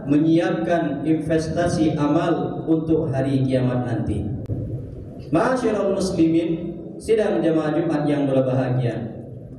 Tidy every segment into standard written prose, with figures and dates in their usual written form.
menyiapkan investasi amal untuk hari kiamat nanti. Ma'asyiral muslimin, sidang jamaah Jumat yang berbahagia,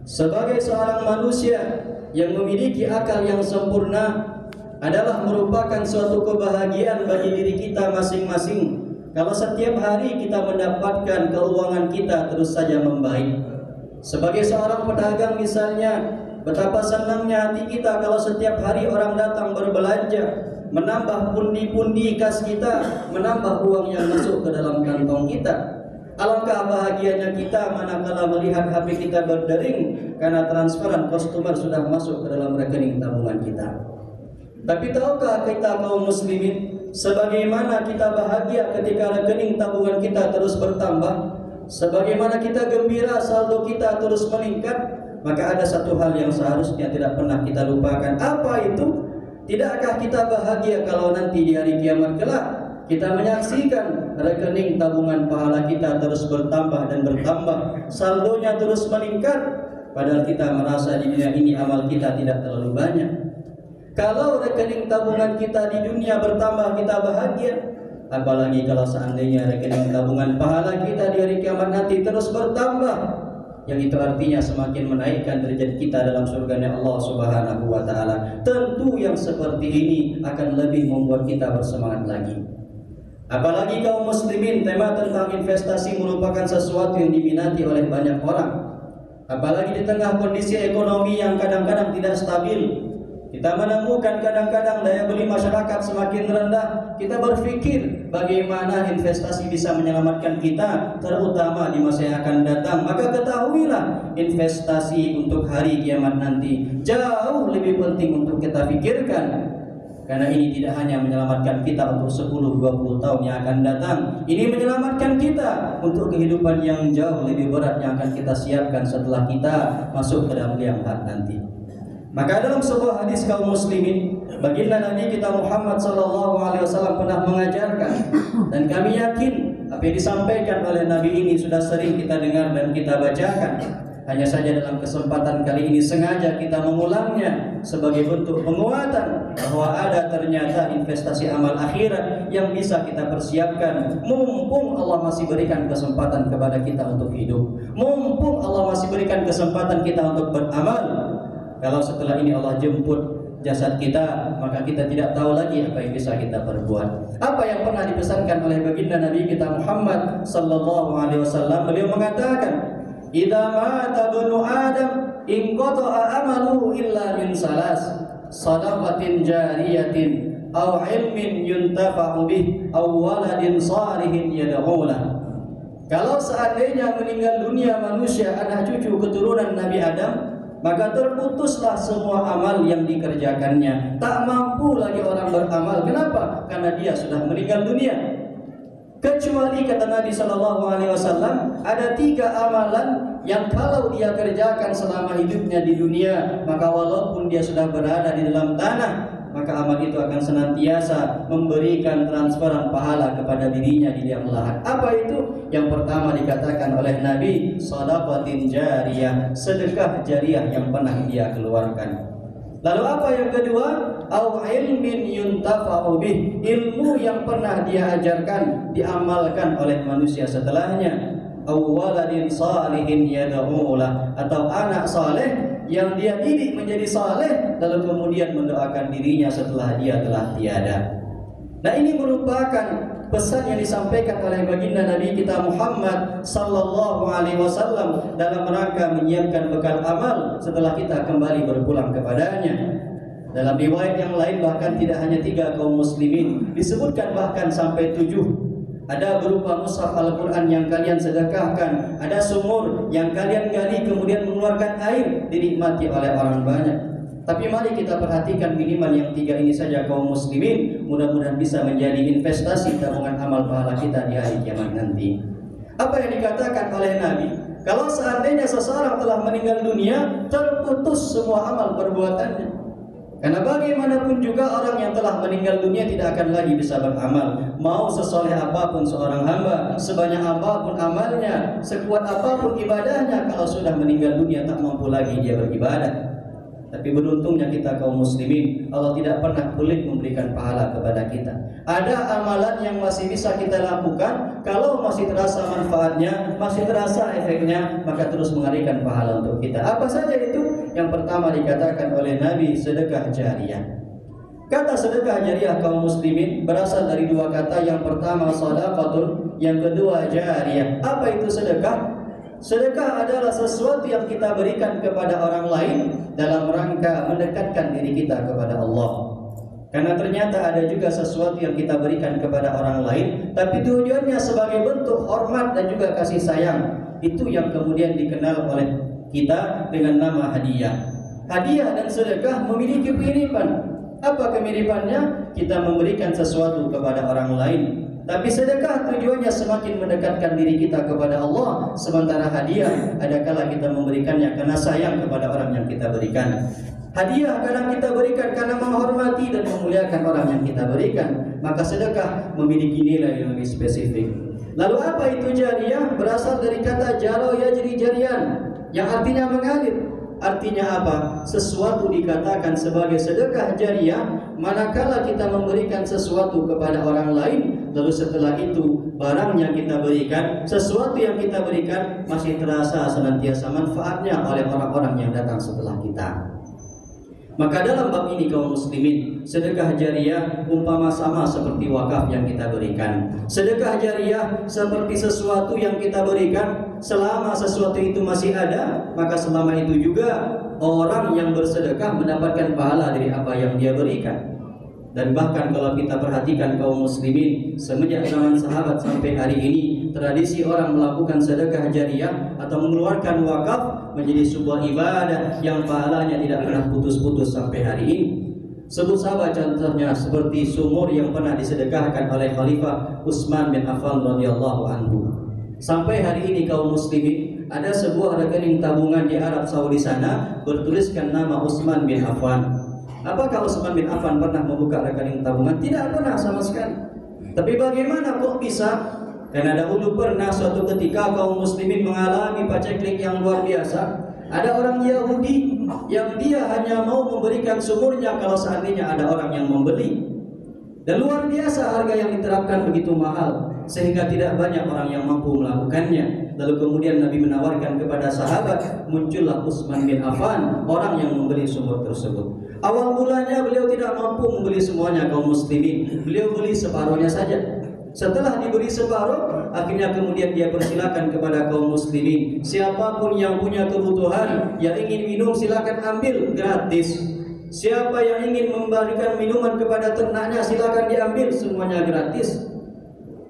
sebagai seorang manusia yang memiliki akal yang sempurna adalah merupakan suatu kebahagiaan bagi diri kita masing-masing kalau setiap hari kita mendapatkan keuangan kita terus saja membaik. Sebagai seorang pedagang misalnya, betapa senangnya hati kita kalau setiap hari orang datang berbelanja, menambah pundi-pundi kas kita, menambah uang yang masuk ke dalam kantong kita. Alangkah bahagianya kita manakala melihat HP kita berdering karena transferan customer sudah masuk ke dalam rekening tabungan kita. Tapi tahukah kita kaum muslimin, sebagaimana kita bahagia ketika rekening tabungan kita terus bertambah, sebagaimana kita gembira saldo kita terus meningkat, maka ada satu hal yang seharusnya tidak pernah kita lupakan. Apa itu? Tidakkah kita bahagia kalau nanti di hari kiamat kelak kita menyaksikan rekening tabungan pahala kita terus bertambah dan bertambah, saldonya terus meningkat, padahal kita merasa di dunia ini amal kita tidak terlalu banyak. Kalau rekening tabungan kita di dunia bertambah kita bahagia, apalagi kalau seandainya rekening tabungan pahala kita di hari kiamat nanti terus bertambah, yang itu artinya semakin menaikkan derajat kita dalam surganya Allah Subhanahu wa taala. Tentu yang seperti ini akan lebih membuat kita bersemangat lagi. Apalagi kaum muslimin, tema tentang investasi merupakan sesuatu yang diminati oleh banyak orang. Apalagi di tengah kondisi ekonomi yang kadang-kadang tidak stabil, kita menemukan kadang-kadang daya beli masyarakat semakin rendah. Kita berpikir bagaimana investasi bisa menyelamatkan kita, terutama di masa yang akan datang. Maka ketahuilah, investasi untuk hari kiamat nanti jauh lebih penting untuk kita pikirkan. Karena ini tidak hanya menyelamatkan kita untuk 10-20 tahun yang akan datang, ini menyelamatkan kita untuk kehidupan yang jauh lebih berat yang akan kita siapkan setelah kita masuk ke dalam liang lahat nanti. Maka dalam sebuah hadis kaum muslimin, baginda Nabi kita Muhammad SAW pernah mengajarkan, dan kami yakin apa yang disampaikan oleh Nabi ini sudah sering kita dengar dan kita bacakan. Hanya saja dalam kesempatan kali ini sengaja kita mengulangnya sebagai bentuk penguatan bahwa ada ternyata investasi amal akhirat yang bisa kita persiapkan mumpung Allah masih berikan kesempatan kepada kita untuk hidup, mumpung Allah masih berikan kesempatan kita untuk beramal. Kalau setelah ini Allah jemput jasad kita, maka kita tidak tahu lagi apa yang bisa kita perbuat. Apa yang pernah dipesankan oleh baginda Nabi kita Muhammad sallallahu alaihi wasallam, beliau mengatakan, "Idza mata ibnu Adam inqata'a amaluhu illa min salas, shadaqatin jariyatin aw ilmin yuntafa'u bih aw waladin shalihin yad'u lahu." Kalau seandainya meninggal dunia manusia anak cucu keturunan Nabi Adam, maka terputuslah semua amal yang dikerjakannya. Tak mampu lagi orang beramal. Kenapa? Karena dia sudah meninggal dunia. Kecuali kata Nabi SAW, ada 3 amalan yang kalau dia kerjakan selama hidupnya di dunia, maka walaupun dia sudah berada di dalam tanah, maka amal itu akan senantiasa memberikan transferan pahala kepada dirinya di liang lahat. Apa itu? Yang pertama dikatakan oleh Nabi, shadaqatin jariyah, sedekah jariah yang pernah dia keluarkan. Lalu apa yang kedua? Au ilmin yuntafa'u bih, ilmu yang pernah dia ajarkan diamalkan oleh manusia setelahnya. Au waladin salihin yad'u lah, atau anak saleh yang dia didik menjadi saleh lalu kemudian mendoakan dirinya setelah dia telah tiada. Nah, ini merupakan pesan yang disampaikan oleh baginda Nabi kita Muhammad sallallahu alaihi wasallam dalam rangka menyiapkan bekal amal setelah kita kembali berpulang kepadanya. Dalam riwayat yang lain bahkan tidak hanya 3 kaum muslimin, disebutkan bahkan sampai 7. Ada berupa mushaf Al-Quran yang kalian sedekahkan, ada sumur yang kalian gali kemudian mengeluarkan air dinikmati oleh orang banyak. Tapi mari kita perhatikan minimal yang 3 ini saja kaum muslimin, mudah-mudahan bisa menjadi investasi tabungan amal pahala kita di hari kiamat nanti. Apa yang dikatakan oleh Nabi? Kalau seandainya seseorang telah meninggal dunia, terputus semua amal perbuatannya. Karena bagaimanapun juga orang yang telah meninggal dunia tidak akan lagi bisa beramal. Mau sesoleh apapun seorang hamba, sebanyak apapun amalnya, sekuat apapun ibadahnya, kalau sudah meninggal dunia tak mampu lagi dia beribadah. Tapi beruntungnya kita kaum muslimin, Allah tidak pernah pelit memberikan pahala kepada kita. Ada amalan yang masih bisa kita lakukan, kalau masih terasa manfaatnya, masih terasa efeknya, maka terus mengalirkan pahala untuk kita. Apa saja itu? Yang pertama dikatakan oleh Nabi, sedekah jariyah. Kata sedekah jariyah kaum muslimin berasal dari dua kata. Yang pertama shadaqatun, yang kedua jariyah. Apa itu sedekah? Sedekah adalah sesuatu yang kita berikan kepada orang lain dalam rangka mendekatkan diri kita kepada Allah. Karena ternyata ada juga sesuatu yang kita berikan kepada orang lain, tapi tujuannya sebagai bentuk hormat dan juga kasih sayang. Itu yang kemudian dikenal oleh kita dengan nama hadiah. Hadiah dan sedekah memiliki kemiripan. Apa kemiripannya? Kita memberikan sesuatu kepada orang lain. Tapi sedekah tujuannya semakin mendekatkan diri kita kepada Allah. Sementara hadiah adakala kita memberikannya karena sayang kepada orang yang kita berikan. Hadiah kadang kita berikan karena menghormati dan memuliakan orang yang kita berikan. Maka sedekah memiliki nilai yang lebih spesifik. Lalu apa itu jariyah? Berasal dari kata jaro yajri jarian, yang artinya mengalir. Artinya apa? Sesuatu dikatakan sebagai sedekah jariyah manakala kita memberikan sesuatu kepada orang lain, lalu setelah itu barang yang kita berikan, sesuatu yang kita berikan masih terasa senantiasa manfaatnya oleh orang-orang yang datang setelah kita. Maka dalam bab ini kaum muslimin, sedekah jariyah umpama sama seperti wakaf yang kita berikan. Sedekah jariyah seperti sesuatu yang kita berikan, selama sesuatu itu masih ada, maka selama itu juga orang yang bersedekah mendapatkan pahala dari apa yang dia berikan. Dan bahkan kalau kita perhatikan kaum muslimin, semenjak zaman sahabat sampai hari ini, tradisi orang melakukan sedekah jariyah atau mengeluarkan wakaf menjadi sebuah ibadah yang pahalanya tidak pernah putus-putus sampai hari ini. Sebut sahabat contohnya seperti sumur yang pernah disedekahkan oleh Khalifah Utsman bin Affan radhiyallahu anhu. Sampai hari ini kaum muslimin, ada sebuah rekening tabungan di Arab Saudi sana bertuliskan nama Utsman bin Affan. Apakah Utsman bin Affan pernah membuka rekening tabungan? Tidak pernah sama sekali. Tapi bagaimana kok bisa? Karena dahulu pernah suatu ketika kaum muslimin mengalami paceklik yang luar biasa. Ada orang Yahudi yang dia hanya mau memberikan sumurnya kalau seandainya ada orang yang membeli. Dan luar biasa harga yang diterapkan begitu mahal, sehingga tidak banyak orang yang mampu melakukannya. Lalu kemudian Nabi menawarkan kepada sahabat, muncullah Utsman bin Affan, orang yang membeli sumur tersebut. Awal mulanya beliau tidak mampu membeli semuanya kaum muslimin. Beliau beli separuhnya saja. Setelah diberi separuh, akhirnya kemudian dia persilakan kepada kaum muslimin, siapapun yang punya kebutuhan, yang ingin minum silakan ambil gratis. Siapa yang ingin memberikan minuman kepada ternaknya silakan diambil, semuanya gratis.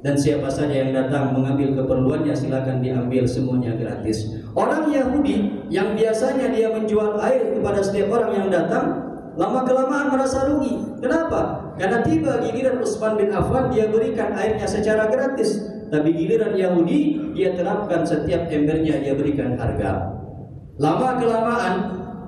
Dan siapa saja yang datang mengambil keperluannya silakan diambil, semuanya gratis. Orang Yahudi yang biasanya dia menjual air kepada setiap orang yang datang, lama-kelamaan merasa rugi. Kenapa? Karena tiba giliran Utsman bin Affan, dia berikan airnya secara gratis. Tapi giliran Yahudi, dia terapkan setiap embernya dia berikan harga. Lama-kelamaan,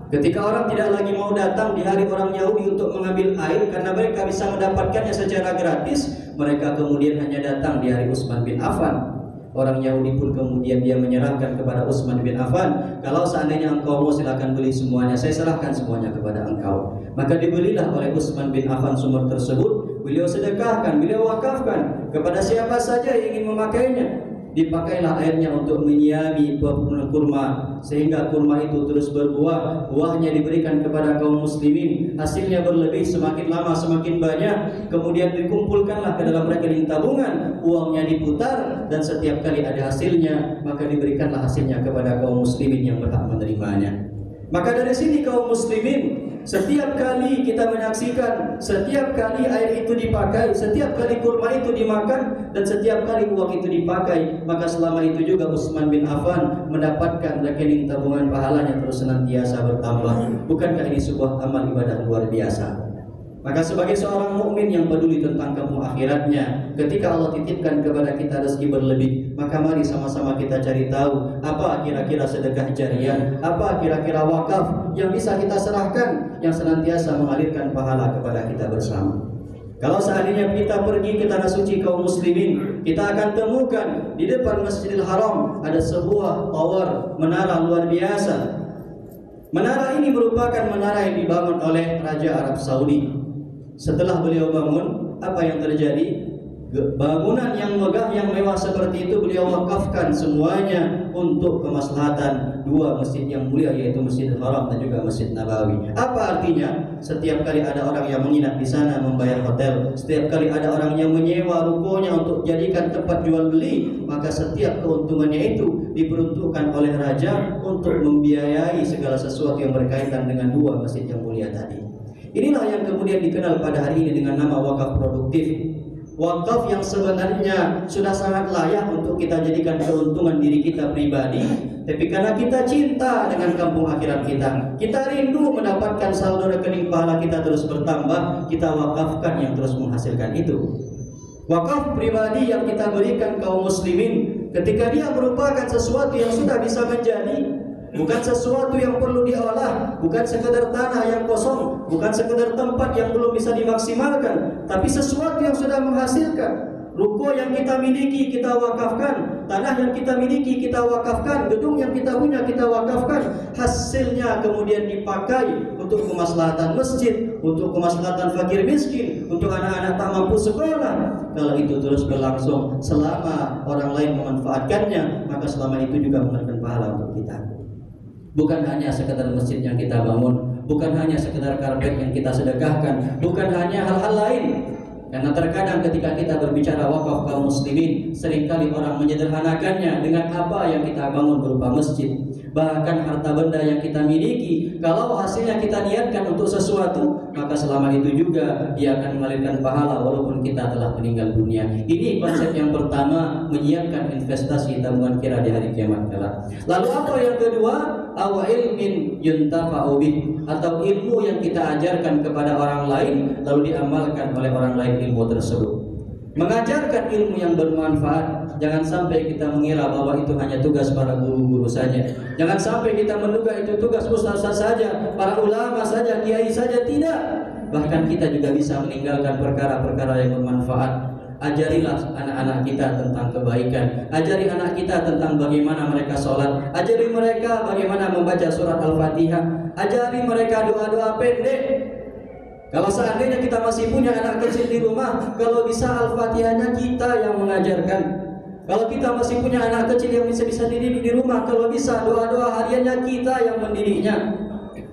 ketika orang tidak lagi mau datang di hari orang Yahudi untuk mengambil air karena mereka bisa mendapatkannya secara gratis, mereka kemudian hanya datang di hari Utsman bin Affan. Orang Yahudi pun kemudian dia menyerahkan kepada Utsman bin Affan, kalau seandainya engkau mau silakan beli semuanya, saya serahkan semuanya kepada engkau. Maka dibelilah oleh Utsman bin Affan sumur tersebut. Beliau sedekahkan, beliau wakafkan kepada siapa saja yang ingin memakainya. Dipakailah airnya untuk menyiami pohon kurma, sehingga kurma itu terus berbuah. Buahnya diberikan kepada kaum muslimin, hasilnya berlebih, semakin lama semakin banyak. Kemudian dikumpulkanlah ke dalam rekening tabungan, uangnya diputar, dan setiap kali ada hasilnya, maka diberikanlah hasilnya kepada kaum muslimin yang berhak menerimanya. Maka dari sini kaum muslimin, setiap kali kita menyaksikan, setiap kali air itu dipakai, setiap kali kurma itu dimakan, dan setiap kali uang itu dipakai, maka selama itu juga Utsman bin Affan mendapatkan rekening tabungan pahalanya terus senantiasa bertambah. Bukankah ini sebuah amal ibadah luar biasa? Maka sebagai seorang mukmin yang peduli tentang kampung akhiratnya, ketika Allah titipkan kepada kita rezeki berlebih, maka mari sama-sama kita cari tahu apa kira-kira sedekah jariyah, apa kira-kira wakaf yang bisa kita serahkan, yang senantiasa mengalirkan pahala kepada kita bersama. Kalau seandainya kita pergi ke tanah suci kaum muslimin, kita akan temukan di depan Masjidil Haram ada sebuah tower menara luar biasa. Menara ini merupakan menara yang dibangun oleh Raja Arab Saudi. Setelah beliau bangun, apa yang terjadi? Bangunan yang megah, yang mewah seperti itu beliau wakafkan semuanya untuk kemaslahatan dua masjid yang mulia, yaitu Masjidil Haram dan juga Masjid Nabawi. Apa artinya? Setiap kali ada orang yang menginap di sana membayar hotel, setiap kali ada orang yang menyewa rukonya untuk jadikan tempat jual beli, maka setiap keuntungannya itu diperuntukkan oleh raja untuk membiayai segala sesuatu yang berkaitan dengan dua masjid yang mulia tadi. Inilah yang kemudian dikenal pada hari ini dengan nama wakaf produktif. Wakaf yang sebenarnya sudah sangat layak untuk kita jadikan keuntungan diri kita pribadi, tapi karena kita cinta dengan kampung akhirat kita rindu mendapatkan saldo rekening pahala kita terus bertambah, kita wakafkan yang terus menghasilkan itu. Wakaf pribadi yang kita berikan kaum muslimin ketika dia merupakan sesuatu yang sudah bisa menjadi, bukan sesuatu yang perlu diolah, bukan sekedar tanah yang kosong, bukan sekedar tempat yang belum bisa dimaksimalkan, tapi sesuatu yang sudah menghasilkan. Ruko yang kita miliki kita wakafkan, tanah yang kita miliki kita wakafkan, gedung yang kita punya kita wakafkan. Hasilnya kemudian dipakai untuk kemaslahatan masjid, untuk kemaslahatan fakir miskin, untuk anak-anak tak mampu sekolah. Kalau itu terus berlangsung selama orang lain memanfaatkannya, maka selama itu juga memberikan pahala untuk kita. Bukan hanya sekedar masjid yang kita bangun, bukan hanya sekedar karpet yang kita sedekahkan, bukan hanya hal-hal lain. Karena terkadang ketika kita berbicara wakaf kaum muslimin, seringkali orang menyederhanakannya dengan apa yang kita bangun berupa masjid. Bahkan harta benda yang kita miliki, kalau hasilnya kita niatkan untuk sesuatu, maka selama itu juga dia akan mengalirkan pahala walaupun kita telah meninggal dunia. Ini konsep yang pertama, menyiapkan investasi tabungan kira di hari kiamat kelak. Lalu apa yang kedua? Aw ilmin yuntafa'u bih, atau ilmu yang kita ajarkan kepada orang lain lalu diamalkan oleh orang lain ilmu tersebut. Mengajarkan ilmu yang bermanfaat. Jangan sampai kita mengira bahwa itu hanya tugas para guru-guru saja. Jangan sampai kita menduga itu tugas ustaz saja, para ulama saja, kiai saja. Tidak. Bahkan kita juga bisa meninggalkan perkara-perkara yang bermanfaat. Ajarilah anak-anak kita tentang kebaikan. Ajari anak kita tentang bagaimana mereka sholat. Ajari mereka bagaimana membaca surat Al-Fatihah. Ajari mereka doa-doa pendek. Kalau seandainya kita masih punya anak kecil di rumah, kalau bisa Al-Fatihahnya kita yang mengajarkan. Kalau kita masih punya anak kecil yang bisa dididik di rumah, kalau bisa doa-doa hariannya kita yang mendidiknya.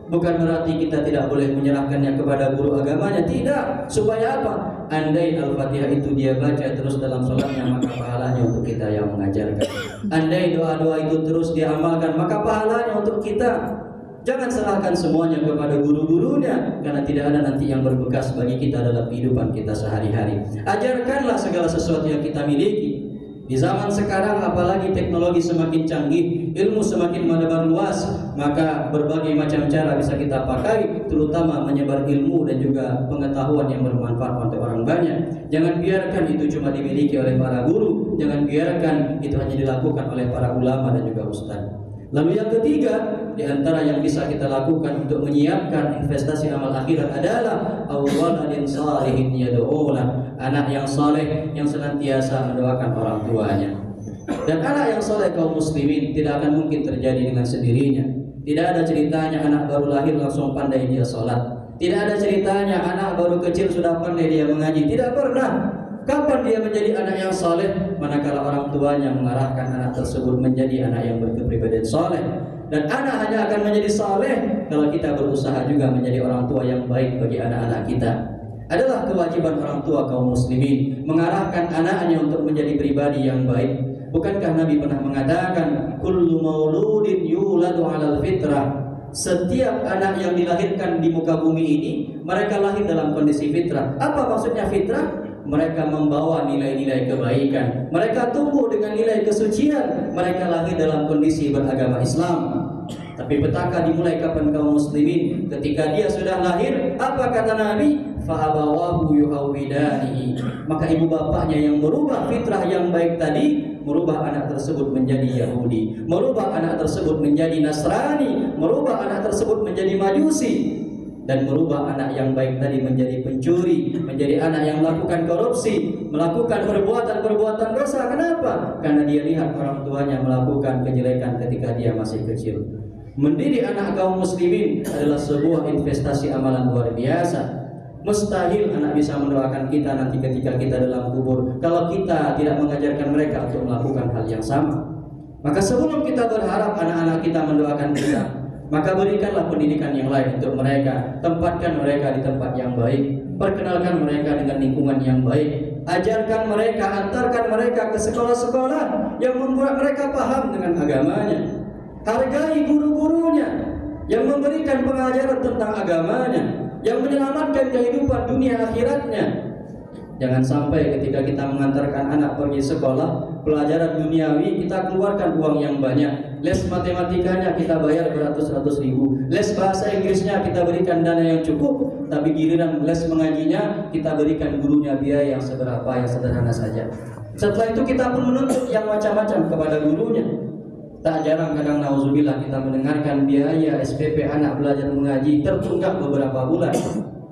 Bukan berarti kita tidak boleh menyerahkannya kepada guru agamanya, tidak. Supaya apa? Andai Al-Fatihah itu dia baca terus dalam sholatnya, maka pahalanya untuk kita yang mengajarkan. Andai doa-doa itu terus dia amalkan, maka pahalanya untuk kita. Jangan serahkan semuanya kepada guru-gurunya, karena tidak ada nanti yang berbekas bagi kita dalam kehidupan kita sehari-hari. Ajarkanlah segala sesuatu yang kita miliki. Di zaman sekarang apalagi teknologi semakin canggih, ilmu semakin menebar luas, maka berbagai macam cara bisa kita pakai, terutama menyebar ilmu dan juga pengetahuan yang bermanfaat untuk orang banyak. Jangan biarkan itu cuma dimiliki oleh para guru, jangan biarkan itu hanya dilakukan oleh para ulama dan juga ustaz. Lalu yang ketiga, di antara yang bisa kita lakukan untuk menyiapkan investasi amal akhirat adalah awwaladin salihin yad'ulah, anak yang saleh yang senantiasa mendoakan orang tuanya. Dan anak yang saleh kaum muslimin tidak akan mungkin terjadi dengan sendirinya. Tidak ada ceritanya anak baru lahir langsung pandai dia salat. Tidak ada ceritanya anak baru kecil sudah pandai dia mengaji. Tidak pernah. Kapan dia menjadi anak yang saleh? Manakala orang tuanya mengarahkan anak tersebut menjadi anak yang berkepribadian saleh. Dan anak hanya akan menjadi saleh kalau kita berusaha juga menjadi orang tua yang baik bagi anak-anak kita. Adalah kewajiban orang tua kaum muslimin mengarahkan anaknya untuk menjadi pribadi yang baik. Bukankah Nabi pernah mengatakan, kullu mauludin yuladu 'alal fitrah? Setiap anak yang dilahirkan di muka bumi ini, mereka lahir dalam kondisi fitrah. Apa maksudnya fitrah? Mereka membawa nilai-nilai kebaikan. Mereka tumbuh dengan nilai kesucian. Mereka lahir dalam kondisi beragama Islam. Tapi petaka dimulai kapan kaum muslimin? Ketika dia sudah lahir, apa kata Nabi? Fa'abawahu yuhawidanihi. Maka ibu bapaknya yang merubah fitrah yang baik tadi, merubah anak tersebut menjadi Yahudi, merubah anak tersebut menjadi Nasrani, merubah anak tersebut menjadi Majusi, dan merubah anak yang baik tadi menjadi pencuri, menjadi anak yang melakukan korupsi, melakukan perbuatan-perbuatan dosa. Kenapa? Karena dia lihat orang tuanya melakukan kejelekan ketika dia masih kecil. Mendidik anak kaum muslimin adalah sebuah investasi amalan luar biasa. Mustahil anak bisa mendoakan kita nanti ketika kita dalam kubur kalau kita tidak mengajarkan mereka untuk melakukan hal yang sama. Maka sebelum kita berharap anak-anak kita mendoakan kita, maka berikanlah pendidikan yang lain untuk mereka. Tempatkan mereka di tempat yang baik, perkenalkan mereka dengan lingkungan yang baik, ajarkan mereka, antarkan mereka ke sekolah-sekolah yang membuat mereka paham dengan agamanya. Hargai guru-gurunya yang memberikan pengajaran tentang agamanya, yang menyelamatkan kehidupan dunia akhiratnya. Jangan sampai ketika kita mengantarkan anak pergi sekolah, pelajaran duniawi kita keluarkan uang yang banyak. Les matematikanya kita bayar beratus-ratus ribu. Les bahasa Inggrisnya kita berikan dana yang cukup, tapi giliran les mengajinya kita berikan gurunya biaya yang seberapa, yang sederhana saja. Setelah itu kita pun menuntut yang macam-macam kepada gurunya. Tak jarang kadang nauzubillah kita mendengarkan biaya SPP anak belajar mengaji tertunggak beberapa bulan.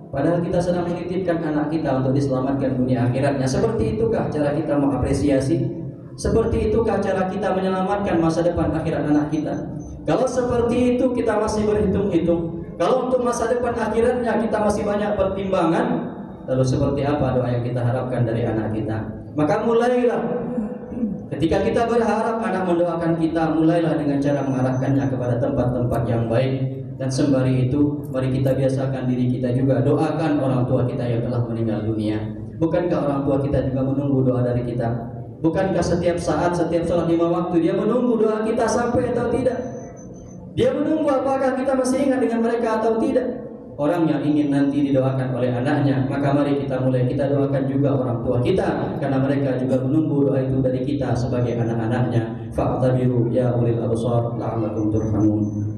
Padahal kita sedang menitipkan anak kita untuk diselamatkan dunia akhiratnya. Seperti itukah cara kita mengapresiasi? Seperti itukah cara kita menyelamatkan masa depan akhirat anak kita? Kalau seperti itu kita masih berhitung-hitung, kalau untuk masa depan akhiratnya kita masih banyak pertimbangan, lalu seperti apa doa yang kita harapkan dari anak kita? Maka mulailah ketika kita berharap anak mendoakan kita, mulailah dengan cara mengarahkannya kepada tempat-tempat yang baik. Dan sembari itu, mari kita biasakan diri kita juga doakan orang tua kita yang telah meninggal dunia. Bukankah orang tua kita juga menunggu doa dari kita? Bukankah setiap saat, setiap sholat 5 waktu dia menunggu doa kita sampai atau tidak? Dia menunggu apakah kita masih ingat dengan mereka atau tidak? Orang yang ingin nanti didoakan oleh anaknya, maka mari kita mulai kita doakan juga orang tua kita, karena mereka juga menunggu doa itu dari kita sebagai anak-anaknya. Fa'tabiru ya ulil absar la'allakum turhamun.